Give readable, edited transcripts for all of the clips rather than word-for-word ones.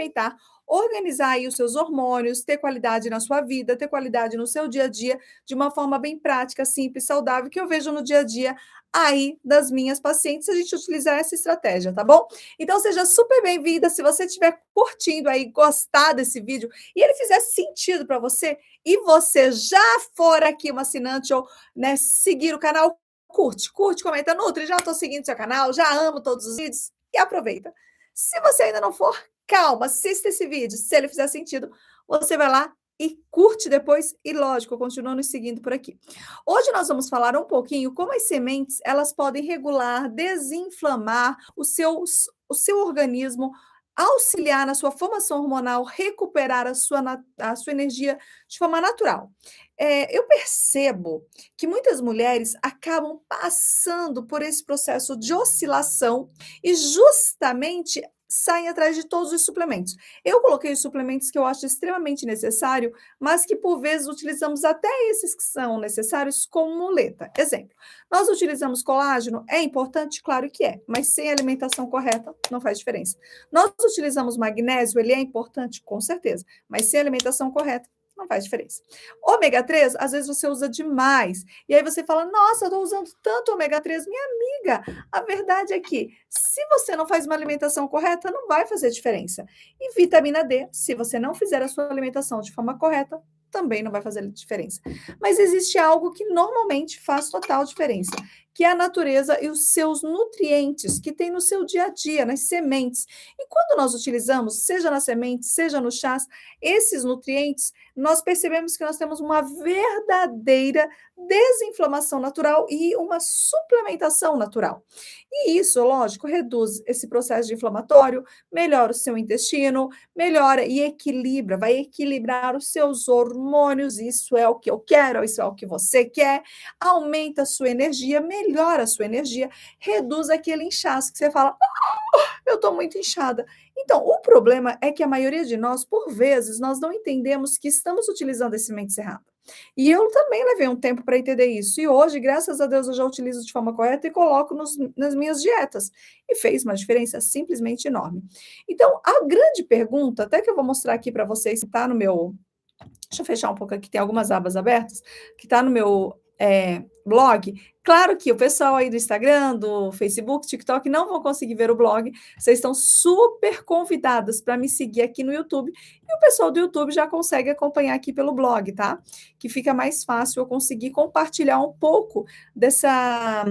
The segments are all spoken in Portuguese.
aproveitar, organizar aí os seus hormônios, ter qualidade na sua vida, ter qualidade no seu dia a dia, de uma forma bem prática, simples, saudável, que eu vejo no dia a dia aí das minhas pacientes, a gente utilizar essa estratégia, tá bom? Então seja super bem-vinda, se você estiver curtindo aí, gostar desse vídeo e ele fizer sentido para você e você já for aqui uma assinante ou, né, seguir o canal, curte, comenta, Nutri, já estou seguindo seu canal, já amo todos os vídeos e aproveita. Se você ainda não for, calma, assista esse vídeo, se ele fizer sentido, você vai lá e curte depois e, lógico, continua nos seguindo por aqui. Hoje nós vamos falar um pouquinho como as sementes, elas podem regular, desinflamar o seu organismo, auxiliar na sua formação hormonal, recuperar a sua energia de forma natural. Eu percebo que muitas mulheres acabam passando por esse processo de oscilação e justamente saem atrás de todos os suplementos. Eu coloquei os suplementos que eu acho extremamente necessário, mas que por vezes utilizamos até esses que são necessários como muleta. Exemplo, nós utilizamos colágeno, é importante? Claro que é, mas sem alimentação correta não faz diferença. Nós utilizamos magnésio, ele é importante? Com certeza, mas sem alimentação correta não faz diferença. Ômega 3, às vezes você usa demais. E aí você fala, nossa, eu estou usando tanto ômega 3. Minha amiga, a verdade é que se você não faz uma alimentação correta, não vai fazer diferença. E vitamina D, se você não fizer a sua alimentação de forma correta, também não vai fazer diferença. Mas existe algo que normalmente faz total diferença, que é a natureza e os seus nutrientes que tem no seu dia a dia, nas sementes. E quando nós utilizamos, seja na semente, seja no chás, esses nutrientes, nós percebemos que nós temos uma verdadeira desinflamação natural e uma suplementação natural. E isso, lógico, reduz esse processo de inflamatório, melhora o seu intestino, melhora e equilibra, vai equilibrar os seus hormônios, isso é o que eu quero, isso é o que você quer, aumenta a sua energia, melhora a sua energia, reduz aquele inchaço que você fala, eu estou muito inchada. Então, o problema é que a maioria de nós, por vezes, nós não entendemos que estamos utilizando as sementes erradas. E eu também levei um tempo para entender isso. E hoje, graças a Deus, eu já utilizo de forma correta e coloco nas minhas dietas. E fez uma diferença simplesmente enorme. Então, a grande pergunta, até que eu vou mostrar aqui para vocês, que está no meu. Deixa eu fechar um pouco aqui, tem algumas abas abertas, que está no meu blog. Claro que o pessoal aí do Instagram, do Facebook, TikTok não vão conseguir ver o blog. Vocês estão super convidadas para me seguir aqui no YouTube. E o pessoal do YouTube já consegue acompanhar aqui pelo blog, tá? Que fica mais fácil eu conseguir compartilhar um pouco dessa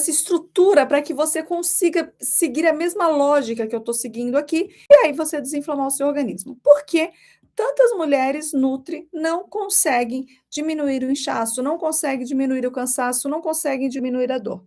estrutura para que você consiga seguir a mesma lógica que eu estou seguindo aqui e aí você desinflamar o seu organismo. Por quê? Tantas mulheres Nutri não conseguem diminuir o inchaço, não conseguem diminuir o cansaço, não conseguem diminuir a dor.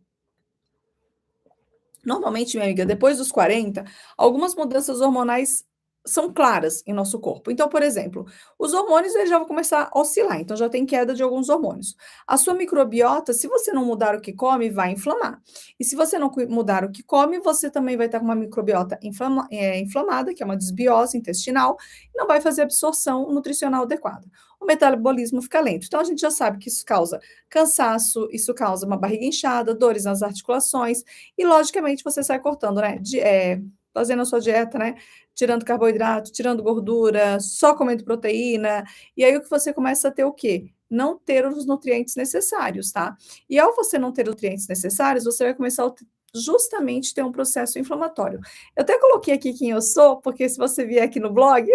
Normalmente, minha amiga, depois dos 40, algumas mudanças hormonais são claras em nosso corpo. Então, por exemplo, os hormônios eles já vão começar a oscilar, então já tem queda de alguns hormônios. A sua microbiota, se você não mudar o que come, vai inflamar. E se você não mudar o que come, você também vai estar com uma microbiota inflamada, que é uma desbiose intestinal, e não vai fazer absorção nutricional adequada. O metabolismo fica lento. Então, a gente já sabe que isso causa cansaço, isso causa uma barriga inchada, dores nas articulações, e logicamente você sai cortando, né? Fazendo a sua dieta, né? Tirando carboidrato, tirando gordura, só comendo proteína. E aí o que você começa a ter o quê? Não ter os nutrientes necessários, tá? E ao você não ter nutrientes necessários, você vai começar a justamente ter um processo inflamatório. Eu até coloquei aqui quem eu sou, porque se você vier aqui no blog,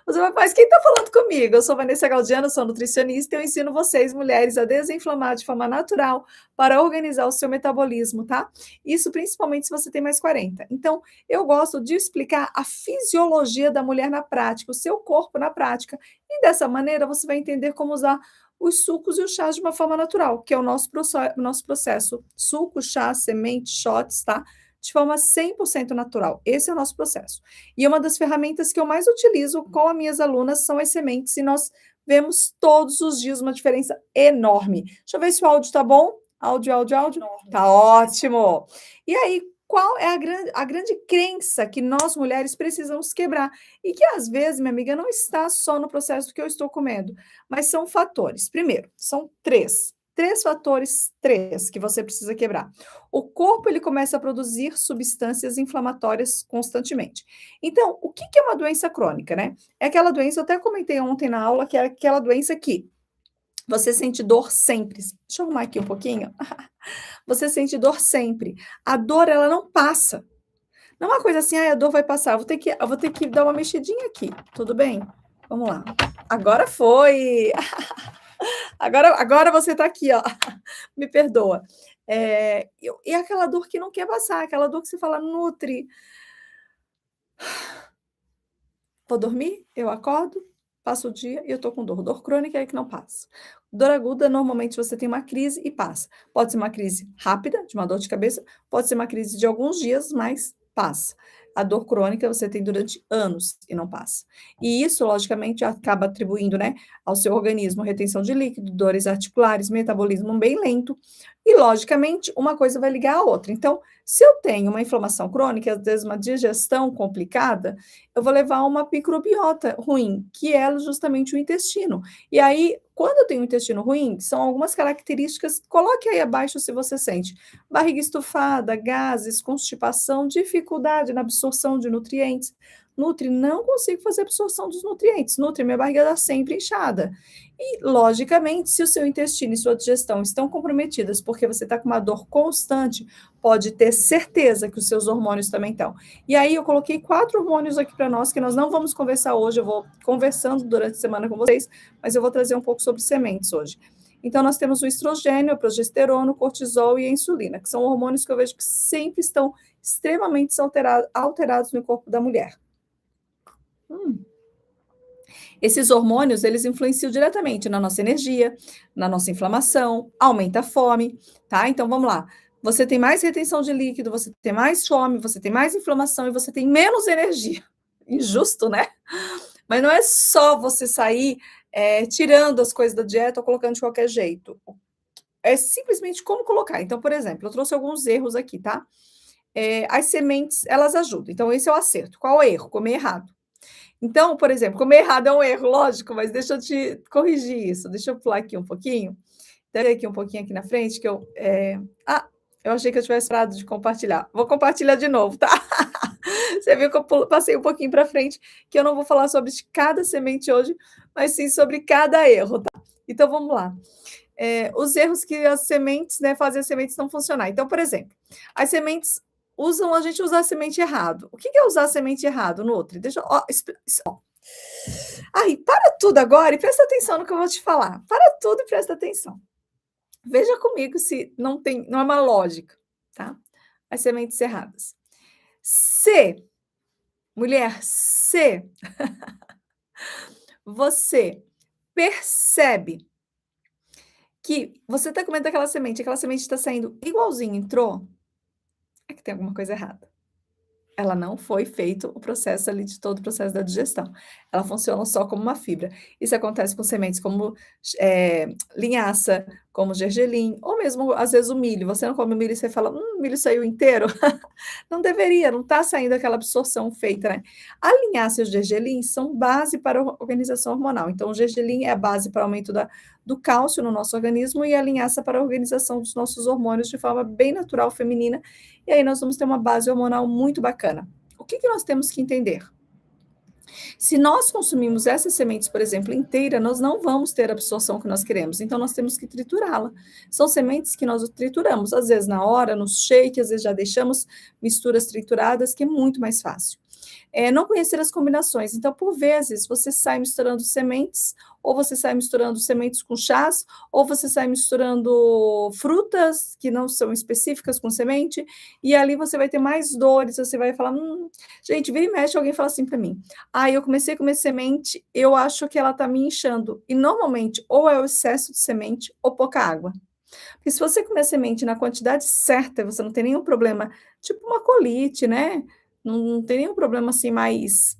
você vai, mas quem está falando comigo? Eu sou Vanessa Galdiano, sou nutricionista e eu ensino vocês, mulheres, a desinflamar de forma natural para organizar o seu metabolismo, tá? Isso principalmente se você tem mais 40. Então, eu gosto de explicar a fisiologia da mulher na prática, o seu corpo na prática. E dessa maneira você vai entender como usar os sucos e os chás de uma forma natural, que é o nosso processo. Suco, chá, semente, shots, tá? De forma 100% natural. Esse é o nosso processo. E uma das ferramentas que eu mais utilizo com as minhas alunas são as sementes, e nós vemos todos os dias uma diferença enorme. Deixa eu ver se o áudio está bom. Áudio. Tá ótimo. E aí, qual é a grande crença que nós mulheres precisamos quebrar? E que às vezes, minha amiga, não está só no processo do que eu estou comendo, mas são fatores. Primeiro, são três. 3 fatores, 3 que você precisa quebrar. O corpo ele começa a produzir substâncias inflamatórias constantemente. Então, o que que é uma doença crônica, né? É aquela doença, eu até comentei ontem na aula, que é aquela doença que você sente dor sempre. Deixa eu arrumar aqui um pouquinho. Você sente dor sempre. A dor ela não passa. Não é uma coisa assim: "Ai, a dor vai passar, eu vou ter que dar uma mexidinha aqui", tudo bem? Vamos lá. Agora foi. Agora você tá aqui, ó. Me perdoa. E aquela dor que não quer passar, aquela dor que você fala: "Nutri, vou dormir, eu acordo, passa o dia e eu tô com dor". Dor crônica é que não passa. Dor aguda, normalmente você tem uma crise e passa. Pode ser uma crise rápida, de uma dor de cabeça, pode ser uma crise de alguns dias, mas passa. A dor crônica você tem durante anos e não passa. E isso, logicamente, acaba atribuindo, né, ao seu organismo retenção de líquido, dores articulares, metabolismo bem lento, e logicamente uma coisa vai ligar à outra. Então, se eu tenho uma inflamação crônica, às vezes uma digestão complicada, eu vou levar uma microbiota ruim, que é justamente o intestino. E aí, quando eu tenho um intestino ruim, são algumas características, coloque aí abaixo se você sente: barriga estufada, gases, constipação, dificuldade na absorção de nutrientes. Nutri, não consigo fazer absorção dos nutrientes. Nutri, minha barriga está sempre inchada. E, logicamente, se o seu intestino e sua digestão estão comprometidas porque você está com uma dor constante, pode ter certeza que os seus hormônios também estão. E aí eu coloquei 4 hormônios aqui para nós, que nós não vamos conversar hoje, eu vou conversando durante a semana com vocês, mas eu vou trazer um pouco sobre sementes hoje. Então nós temos o estrogênio, a progesterona, o cortisol e a insulina, que são hormônios que eu vejo que sempre estão extremamente alterados no corpo da mulher. Hum. Esses hormônios, eles influenciam diretamente na nossa energia, na nossa inflamação, aumenta a fome, tá? Então vamos lá. Você tem mais retenção de líquido, você tem mais fome, você tem mais inflamação e você tem menos energia. Injusto, né? Mas não é só você sair tirando as coisas da dieta ou colocando de qualquer jeito. É simplesmente como colocar. Então, por exemplo, eu trouxe alguns erros aqui, tá? As sementes, elas ajudam. Então, esse é o acerto. Qual é o erro? Comer errado. Então, por exemplo, comer errado é um erro, lógico, mas deixa eu te corrigir isso. Deixa eu pular aqui um pouquinho. Dei aqui um pouquinho aqui na frente que eu achei que eu tivesse parado de compartilhar. Vou compartilhar de novo, tá? Você viu que eu passei um pouquinho para frente, que eu não vou falar sobre cada semente hoje, mas sim sobre cada erro, tá? Então vamos lá. Os erros que as sementes, né, fazem as sementes não funcionar. Então, por exemplo, as sementes a gente usa a semente errado. O que é usar a semente errado, Nutri? Deixa eu, ó. Ai, para tudo agora e presta atenção no que eu vou te falar. Para tudo e presta atenção. Veja comigo se não é uma lógica, tá? As sementes erradas. Se, mulher, se você percebe que você está comendo aquela semente está saindo igualzinho entrou, é que tem alguma coisa errada. Ela não foi feito o processo ali de todo o processo da digestão. Ela funciona só como uma fibra. Isso acontece com sementes como, linhaça, como gergelim, ou mesmo, às vezes, o milho. Você não come o milho e você fala: o milho saiu inteiro". Não deveria, não está saindo aquela absorção feita, né. A linhaça e o gergelim são base para a organização hormonal. Então o gergelim é a base para o aumento do cálcio no nosso organismo e a linhaça para a organização dos nossos hormônios de forma bem natural, feminina, e aí nós vamos ter uma base hormonal muito bacana. O que nós temos que entender? Se nós consumimos essas sementes, por exemplo, inteira, nós não vamos ter a absorção que nós queremos, então nós temos que triturá-la. São sementes que nós trituramos, às vezes na hora, no shake, às vezes já deixamos misturas trituradas, que é muito mais fácil. Não conhecer as combinações. Então, por vezes, você sai misturando sementes, ou você sai misturando sementes com chás, ou você sai misturando frutas que não são específicas com semente, e ali você vai ter mais dores, você vai falar: gente, vira e mexe, alguém fala assim para mim: eu comecei a comer semente, eu acho que ela está me inchando. E normalmente, ou é o excesso de semente, ou pouca água. Porque se você comer semente na quantidade certa, você não tem nenhum problema, tipo uma colite, né? Não tem nenhum problema assim mais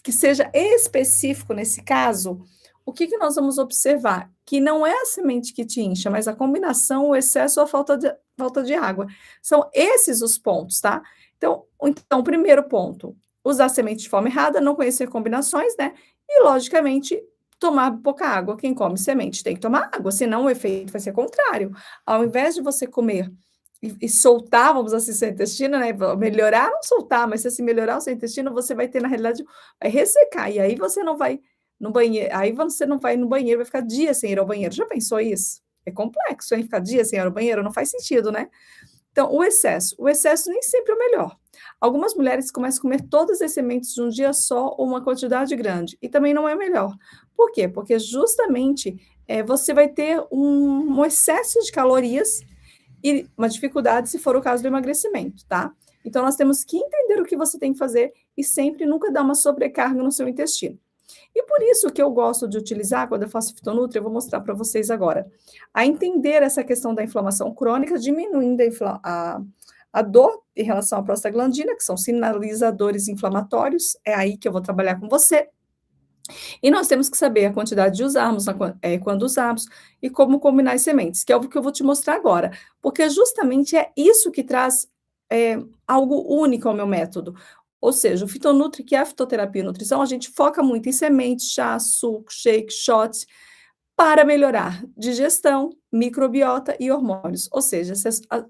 que seja específico nesse caso. O que nós vamos observar? Que não é a semente que te incha, mas a combinação, o excesso ou a falta de água. São esses os pontos, tá? Então, o primeiro ponto, usar semente de forma errada, não conhecer combinações, né? E, logicamente, tomar pouca água. Quem come semente tem que tomar água, senão o efeito vai ser contrário. Ao invés de você comer e soltar, vamos assim, seu intestino, né, melhorar, não soltar, mas se assim melhorar o seu intestino, você vai ter, na realidade, vai ressecar, e aí você não vai no banheiro, aí você não vai no banheiro, vai ficar dias sem ir ao banheiro. Já pensou isso? É complexo, hein, ficar dias sem ir ao banheiro, não faz sentido, né? Então, o excesso nem sempre é o melhor. Algumas mulheres começam a comer todas as sementes de um dia só ou uma quantidade grande, e também não é melhor. Por quê? Porque justamente você vai ter um excesso de calorias e uma dificuldade se for o caso do emagrecimento, tá? Então, nós temos que entender o que você tem que fazer e sempre nunca dar uma sobrecarga no seu intestino. E por isso que eu gosto de utilizar, quando eu faço fitonutri, eu vou mostrar para vocês agora, a entender essa questão da inflamação crônica, diminuindo a dor em relação à prostaglandina, que são sinalizadores inflamatórios, é aí que eu vou trabalhar com você. E nós temos que saber a quantidade de usarmos, quando usarmos, e como combinar as sementes, que é o que eu vou te mostrar agora, porque justamente é isso que traz algo único ao meu método. Ou seja, o Fitonutri, que é a fitoterapia e nutrição, a gente foca muito em sementes, chá, suco, shake, shots, para melhorar digestão, microbiota e hormônios. Ou seja,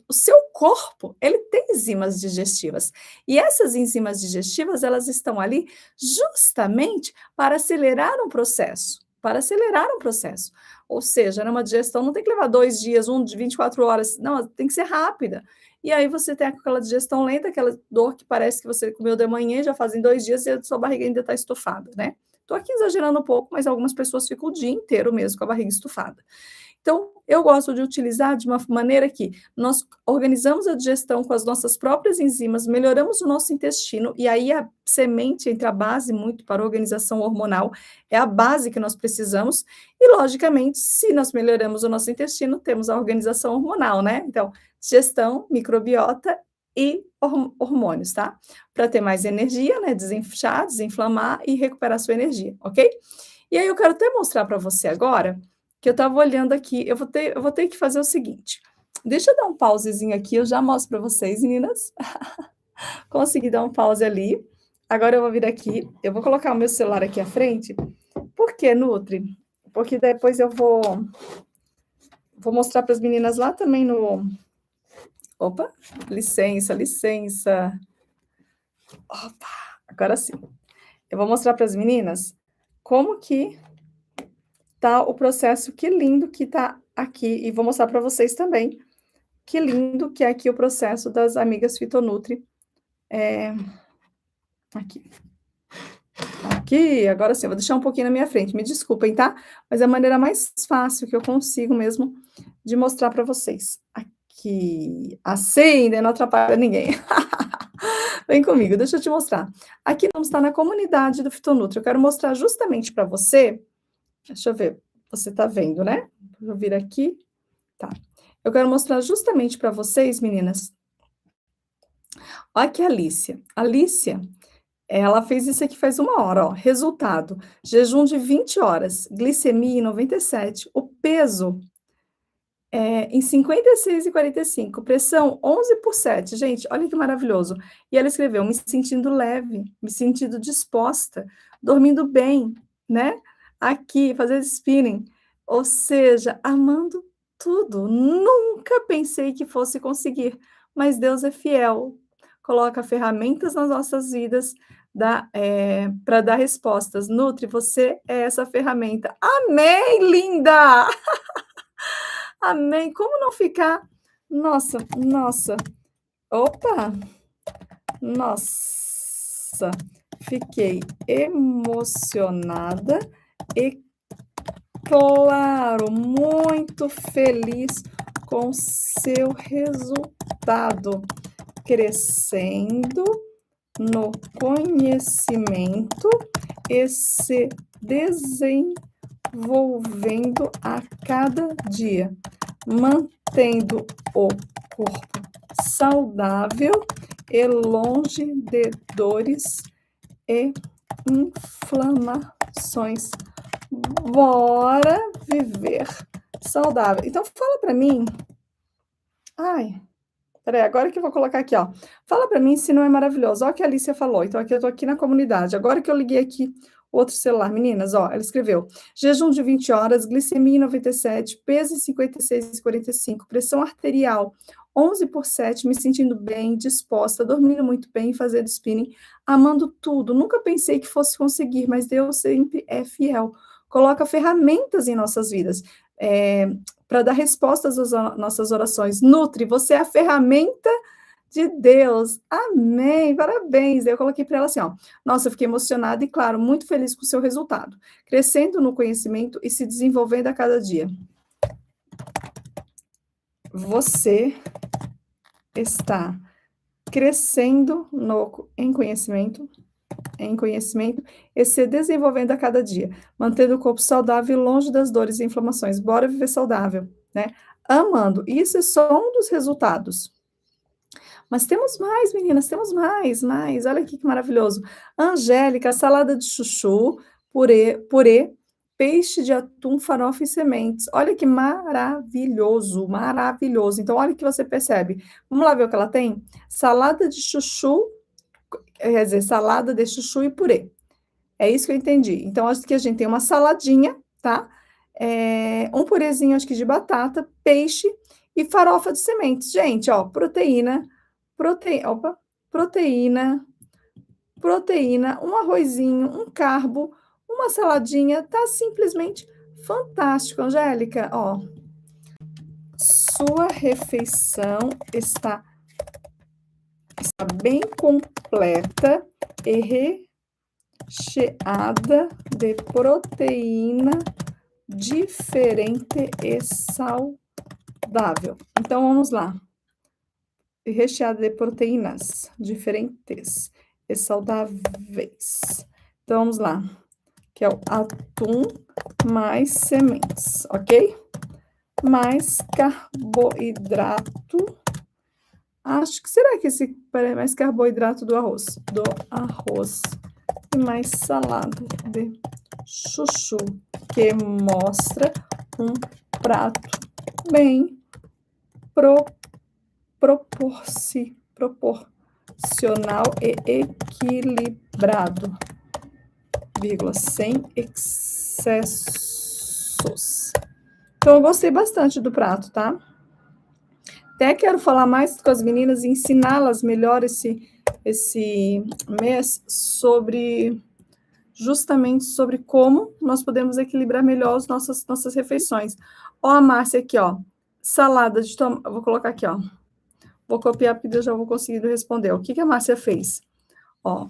o seu corpo, ele tem enzimas digestivas. E essas enzimas digestivas, elas estão ali justamente para acelerar um processo. Para acelerar um processo. Ou seja, numa digestão não tem que levar 2 dias, de 24 horas. Não, tem que ser rápida. E aí você tem aquela digestão lenta, aquela dor que parece que você comeu de manhã, já fazem 2 dias e a sua barriga ainda está estufada, né? Estou aqui exagerando um pouco, mas algumas pessoas ficam o dia inteiro mesmo com a barriga estufada. Então, eu gosto de utilizar de uma maneira que nós organizamos a digestão com as nossas próprias enzimas, melhoramos o nosso intestino, e aí a semente entra a base muito para a organização hormonal, é a base que nós precisamos, e logicamente, se nós melhoramos o nosso intestino, temos a organização hormonal, né? Então, digestão, microbiota e hormônios, tá? Para ter mais energia, né? Desinchar, desinflamar e recuperar sua energia, ok? E aí eu quero até mostrar para você agora que eu estava olhando aqui, eu vou ter que fazer o seguinte. Deixa eu dar um pausezinho aqui, eu já mostro para vocês, meninas. Consegui dar um pause ali. Agora eu vou vir aqui, eu vou colocar o meu celular aqui à frente. Por que, Nutri? Porque depois eu vou mostrar para as meninas lá também no... Opa, licença, licença. Opa, agora sim. Eu vou mostrar para as meninas como que tá o processo, que lindo que tá aqui, e vou mostrar para vocês também, que lindo que é aqui o processo das amigas Fitonutri. Aqui. Aqui, agora sim, eu vou deixar um pouquinho na minha frente, me desculpem, tá? Mas é a maneira mais fácil que eu consigo mesmo de mostrar para vocês. Aqui, assim, né? Não atrapalha ninguém. Vem comigo, deixa eu te mostrar. Aqui vamos estar na comunidade do Fitonutri. Eu quero mostrar justamente para você. Deixa eu ver, você tá vendo, né? Vou vir aqui. Tá. Eu quero mostrar justamente para vocês, meninas. Olha aqui a Alicia. Alicia, ela fez isso aqui faz 1 hora, ó. Resultado: jejum de 20 horas, glicemia em 97, o peso em 56,45, pressão 11/7. Gente, olha que maravilhoso. E ela escreveu: me sentindo leve, me sentindo disposta, dormindo bem, né? Aqui, fazer spinning. Ou seja, amando tudo. Nunca pensei que fosse conseguir, mas Deus é fiel. Coloca ferramentas nas nossas vidas para dar respostas. Nutri, você é essa ferramenta. Amém, linda! Amém. Como não ficar? Nossa, nossa. Opa! Nossa, fiquei emocionada e, claro, muito feliz com seu resultado, crescendo no conhecimento e se desenvolvendo a cada dia, mantendo o corpo saudável e longe de dores e inflamações. Bora viver saudável. Então fala para mim. Ai, Espera aí, agora que eu vou colocar aqui, ó. Fala para mim se não é maravilhoso. Ó o que a Alicia falou. Então, aqui eu tô aqui na comunidade. Agora que eu liguei aqui outro celular, meninas, ó, ela escreveu: jejum de 20 horas, glicemia em 97, peso em 56,45, pressão arterial 11/7, me sentindo bem, disposta, dormindo muito bem, fazendo spinning, amando tudo. Nunca pensei que fosse conseguir, mas Deus sempre é fiel. Coloca ferramentas em nossas vidas. Para dar respostas às nossas orações. Nutri, você é a ferramenta de Deus. Amém. Parabéns. Eu coloquei para ela assim, ó. Nossa, eu fiquei emocionada e, claro, muito feliz com o seu resultado. Crescendo no conhecimento e se desenvolvendo a cada dia. Você está crescendo em conhecimento e se desenvolvendo a cada dia, mantendo o corpo saudável e longe das dores e inflamações. Bora viver saudável, né? Amando. Isso é só um dos resultados. Mas temos mais, meninas, temos mais. Olha aqui que maravilhoso. Angélica, salada de chuchu, purê, peixe de atum, farofa e sementes. Olha que maravilhoso. Então, olha o que você percebe. Vamos lá ver o que ela tem? Salada de chuchu, quer dizer, salada de chuchu e purê. É isso que eu entendi. Então, acho que a gente tem uma saladinha, tá? Um purezinho, acho que de batata, peixe e farofa de sementes. Gente, ó, proteína, um arrozinho, um carbo, uma saladinha, tá simplesmente fantástico, Angélica. Ó, sua refeição está bem completa e recheada de proteína diferente e saudável. Então, vamos lá. Recheada de proteínas diferentes e saudáveis. Então, vamos lá. Que é o atum mais sementes, ok? Mais carboidrato. Acho que será que esse é mais carboidrato do arroz? Do arroz. E mais salada de chuchu, que mostra um prato bem proporcional e equilibrado, sem excessos. Então, eu gostei bastante do prato, tá? Até quero falar mais com as meninas e ensiná-las melhor esse mês justamente sobre como nós podemos equilibrar melhor as nossas refeições. Ó, a Márcia aqui, ó, salada de tomate, vou colocar aqui, ó, vou copiar porque eu já vou conseguir responder. O que a Márcia fez? Ó,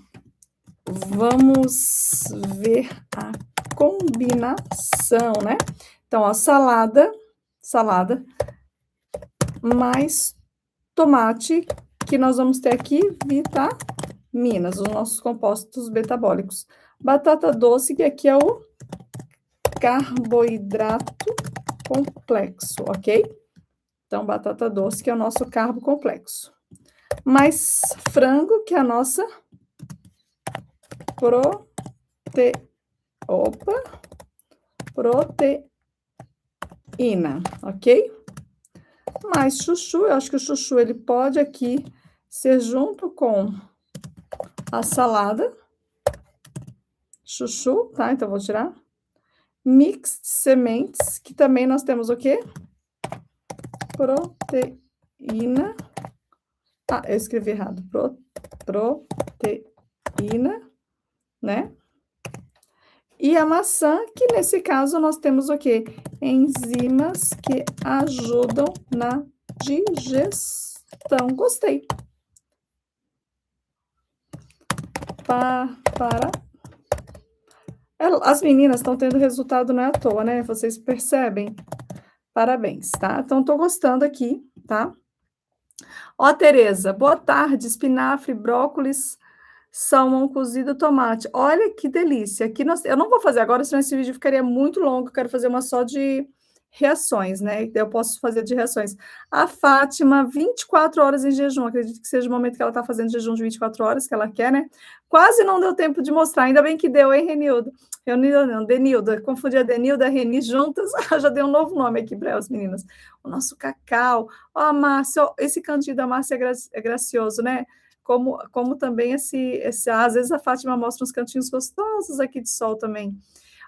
vamos ver a combinação, né? Então, ó, salada, mais tomate, que nós vamos ter aqui vitaminas, os nossos compostos metabólicos. Batata doce, que aqui é o carboidrato complexo, ok? Então, batata doce, que é o nosso carbo complexo. Mais frango, que é a nossa proteína, ok? Mais chuchu, eu acho que o chuchu, ele pode aqui ser junto com a salada. Chuchu, tá? Então, vou tirar. Mix de sementes, que também nós temos o quê? Proteína. Ah, eu escrevi errado. Proteína, né? E a maçã, que nesse caso nós temos o quê? Enzimas que ajudam na digestão. Gostei. As meninas estão tendo resultado não é à toa, né? Vocês percebem? Parabéns, tá? Então, tô gostando aqui, tá? Ó, Tereza, boa tarde. Espinafre, brócolis, salmão cozido, tomate. Olha que delícia. Aqui eu não vou fazer agora, senão esse vídeo ficaria muito longo. Eu quero fazer uma só de reações, né, eu posso fazer de reações. A Fátima, 24 horas em jejum, acredito que seja o momento que ela está fazendo jejum de 24 horas, que ela quer, né. Quase não deu tempo de mostrar, ainda bem que deu, hein, Renilda? Renilda não, Denilda, confundi a Denilda e a Reni juntas, já dei um novo nome aqui para elas meninas. O nosso Cacau, ó a Márcia, ó, esse cantinho da Márcia é gracioso, né, como também esse às vezes a Fátima mostra uns cantinhos gostosos aqui de sol também.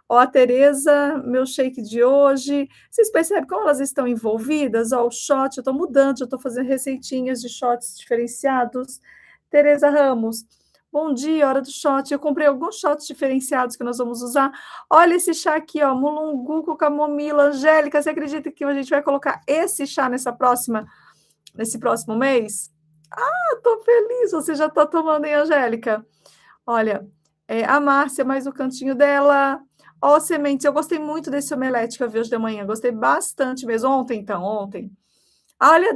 Ó, a Tereza, meu shake de hoje. Vocês percebem como elas estão envolvidas? Ó, o shot, eu estou mudando, eu estou fazendo receitinhas de shots diferenciados. Tereza Ramos, bom dia, hora do shot. Eu comprei alguns shots diferenciados que nós vamos usar. Olha esse chá aqui, ó, mulungu com camomila. Angélica, você acredita que a gente vai colocar esse chá nesse próximo mês? Ah, tô feliz, você já está tomando, hein, Angélica? Olha, a Márcia, mais o cantinho dela. Ó, sementes, eu gostei muito desse omelete que eu vi hoje de manhã, gostei bastante mesmo. Ontem, então, ontem. Olha,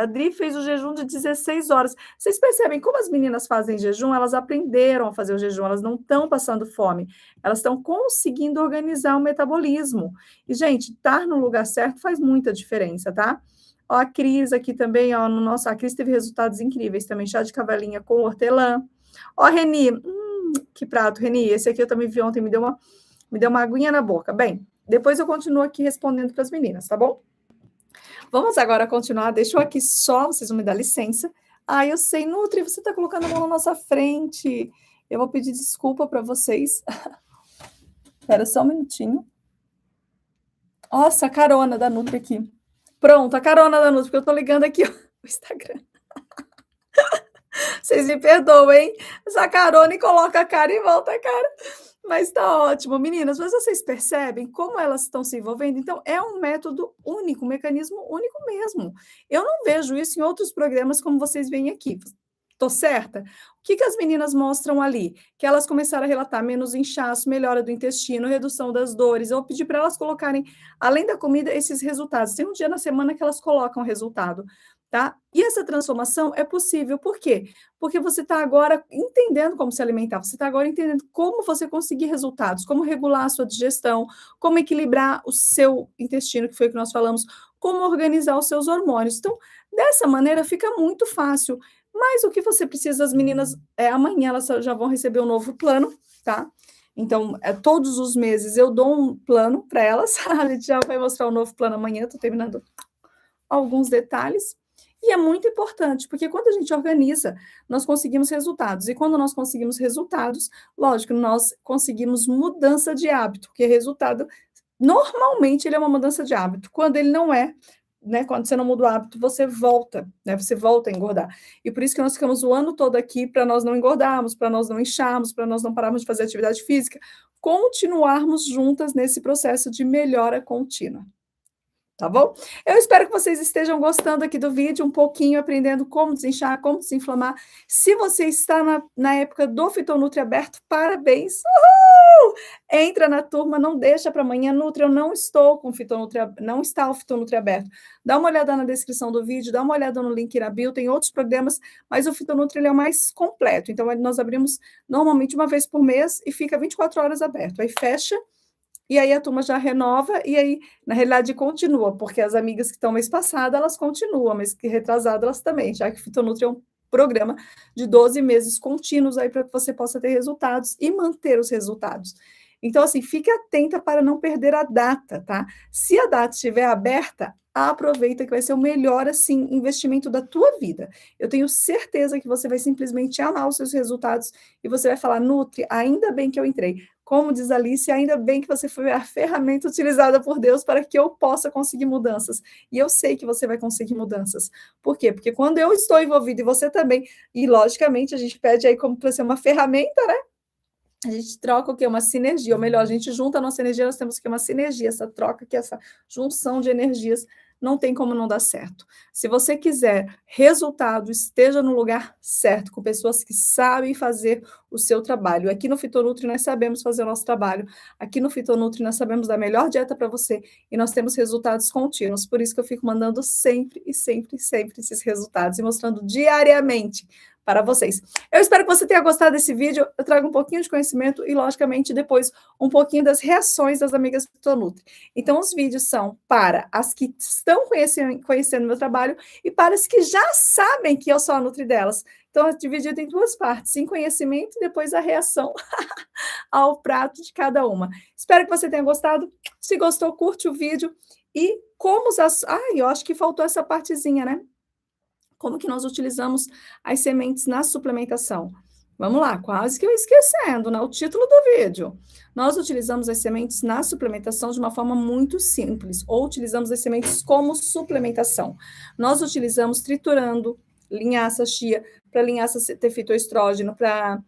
a Dri fez o jejum de 16 horas. Vocês percebem como as meninas fazem jejum? Elas aprenderam a fazer o jejum, elas não estão passando fome, elas estão conseguindo organizar o metabolismo. E, gente, estar no lugar certo faz muita diferença, tá? Ó, a Cris aqui também, ó, no nosso, a Cris teve resultados incríveis também, chá de cavalinha com hortelã. Ó, Reni, que prato, Reni, esse aqui eu também vi ontem, me deu uma aguinha na boca. Bem, depois eu continuo aqui respondendo para as meninas, tá bom? Vamos agora continuar. Deixa eu aqui só, vocês vão me dar licença. Ah, eu sei, Nutri, você está colocando a mão na nossa frente. Eu vou pedir desculpa para vocês. Espera só um minutinho. Nossa, a carona da Nutri aqui. Pronto, a carona da Nutri, porque eu estou ligando aqui ó, o Instagram. Vocês me perdoem, essa carona e coloca a cara e volta a cara. Mas tá ótimo, meninas. Mas vocês percebem como elas estão se envolvendo? Então, é um método único, um mecanismo único mesmo. Eu não vejo isso em outros programas como vocês veem aqui. Tô certa? O que as meninas mostram ali? Que elas começaram a relatar menos inchaço, melhora do intestino, redução das dores. Eu pedi para elas colocarem, além da comida, esses resultados. Tem um dia na semana que elas colocam o resultado, tá? E essa transformação é possível. Por quê? Porque você está agora entendendo como se alimentar, você está agora entendendo como você conseguir resultados, como regular a sua digestão, como equilibrar o seu intestino, que foi o que nós falamos, como organizar os seus hormônios. Então, dessa maneira fica muito fácil. Mas o que você precisa, as meninas, amanhã elas já vão receber um novo plano, tá? Então, todos os meses eu dou um plano para elas. A gente já vai mostrar o novo plano amanhã, estou terminando alguns detalhes. E é muito importante, porque quando a gente organiza, nós conseguimos resultados. E quando nós conseguimos resultados, lógico, nós conseguimos mudança de hábito, porque resultado, normalmente, ele é uma mudança de hábito. Quando ele não é, né, quando você não muda o hábito, você volta, né, você volta a engordar. E por isso que nós ficamos o ano todo aqui, para nós não engordarmos, para nós não incharmos, para nós não pararmos de fazer atividade física, continuarmos juntas nesse processo de melhora contínua. Tá bom? Eu espero que vocês estejam gostando aqui do vídeo, um pouquinho aprendendo como desinchar, como desinflamar. Se você está na época do Fitonutri aberto, parabéns! Uhul! Entra na turma, não deixa para amanhã. Nutri, eu não estou com Fitonutri, não está o Fitonutri aberto. Dá uma olhada na descrição do vídeo, dá uma olhada no link na bio, tem outros programas, mas o Fitonutri ele é o mais completo. Então, nós abrimos normalmente uma vez por mês e fica 24 horas aberto. Aí fecha, e aí a turma já renova, e aí, na realidade, continua, porque as amigas que estão mês passado, elas continuam, mas que retrasado elas também, já que o Fitonutri é um programa de 12 meses contínuos aí para que você possa ter resultados e manter os resultados. Então, assim, fique atenta para não perder a data, tá? Se a data estiver aberta, aproveita que vai ser o melhor, assim, investimento da tua vida. Eu tenho certeza que você vai simplesmente amar os seus resultados e você vai falar, Nutri, ainda bem que eu entrei. Como diz Alice, ainda bem que você foi a ferramenta utilizada por Deus para que eu possa conseguir mudanças. E eu sei que você vai conseguir mudanças. Por quê? Porque quando eu estou envolvida e você também, e logicamente a gente pede aí como para ser uma ferramenta, né? A gente troca o quê? Uma sinergia, ou melhor, a gente junta a nossa energia, nós temos que uma sinergia, essa troca, que essa junção de energias não tem como não dar certo. Se você quiser resultado, esteja no lugar certo, com pessoas que sabem fazer o seu trabalho. Aqui no Fitonutri nós sabemos fazer o nosso trabalho. Aqui no Fitonutri nós sabemos dar a melhor dieta para você e nós temos resultados contínuos. Por isso que eu fico mandando sempre e sempre, sempre esses resultados e mostrando diariamente. para vocês. Eu espero que você tenha gostado desse vídeo, eu trago um pouquinho de conhecimento e, logicamente, depois um pouquinho das reações das amigas Pitonutri. Então, os vídeos são para as que estão conhecendo meu trabalho e para as que já sabem que eu sou a Nutri delas. Então, é dividido em duas partes, em conhecimento e depois a reação ao prato de cada uma. Espero que você tenha gostado. Se gostou, curte o vídeo. E como os... eu acho que faltou essa partezinha, né? Como que nós utilizamos as sementes na suplementação? Vamos lá, quase que eu esquecendo, né? O título do vídeo. Nós utilizamos as sementes na suplementação de uma forma muito simples, ou utilizamos as sementes como suplementação. Nós utilizamos triturando linhaça chia, para linhaça ter fitoestrógeno, para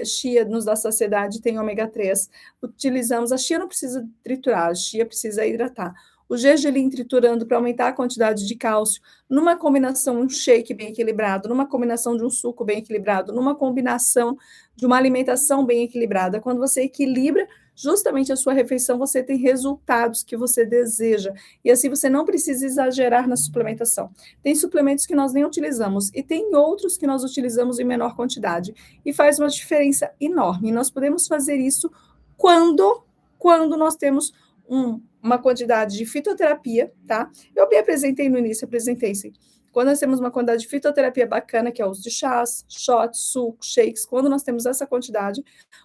chia nos dá saciedade, tem ômega 3. Utilizamos, a chia não precisa triturar, a chia precisa hidratar. O gergelim triturando para aumentar a quantidade de cálcio, numa combinação, um shake bem equilibrado, numa combinação de um suco bem equilibrado, numa combinação de uma alimentação bem equilibrada. Quando você equilibra justamente a sua refeição, você tem resultados que você deseja. E assim você não precisa exagerar na suplementação. Tem suplementos que nós nem utilizamos e tem outros que nós utilizamos em menor quantidade. E faz uma diferença enorme. E nós podemos fazer isso quando nós temos uma quantidade de fitoterapia, tá? Eu me apresentei no início, apresentei sim. Quando nós temos uma quantidade de fitoterapia bacana, que é o uso de chás, shots, sucos, shakes, quando nós temos essa quantidade,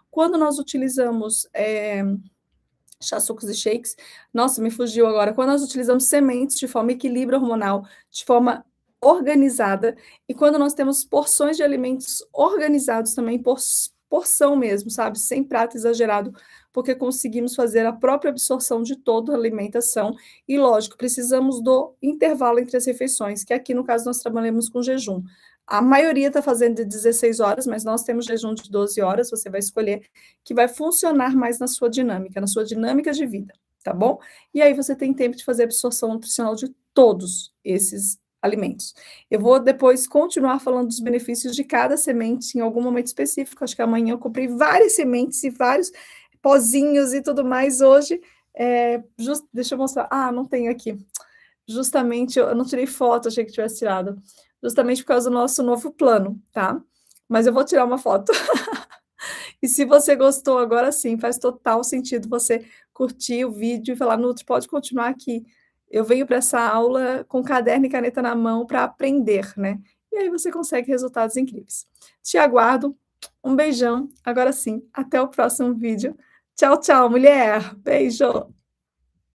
quando nós utilizamos chás, sucos e shakes, nossa, me fugiu agora, quando nós utilizamos sementes de forma equilíbrio hormonal, de forma organizada, e quando nós temos porções de alimentos organizados também, porção mesmo, sabe? Sem prato exagerado, porque conseguimos fazer a própria absorção de toda a alimentação. E, lógico, precisamos do intervalo entre as refeições, que aqui, no caso, nós trabalhamos com jejum. A maioria está fazendo de 16 horas, mas nós temos jejum de 12 horas, você vai escolher, que vai funcionar mais na sua dinâmica de vida, tá bom? E aí você tem tempo de fazer a absorção nutricional de todos esses alimentos. Eu vou depois continuar falando dos benefícios de cada semente em algum momento específico. Acho que amanhã eu comprei várias sementes e vários pozinhos e tudo mais. Hoje, deixa eu mostrar. Ah, não tenho aqui. Justamente, eu não tirei foto, achei que tivesse tirado. Justamente por causa do nosso novo plano, tá? Mas eu vou tirar uma foto. E se você gostou, agora sim, faz total sentido você curtir o vídeo e falar, Nutri, pode continuar aqui. Eu venho para essa aula com caderno e caneta na mão para aprender, né? E aí você consegue resultados incríveis. Te aguardo. Um beijão. Agora sim, até o próximo vídeo. Tchau, tchau, mulher. Beijo.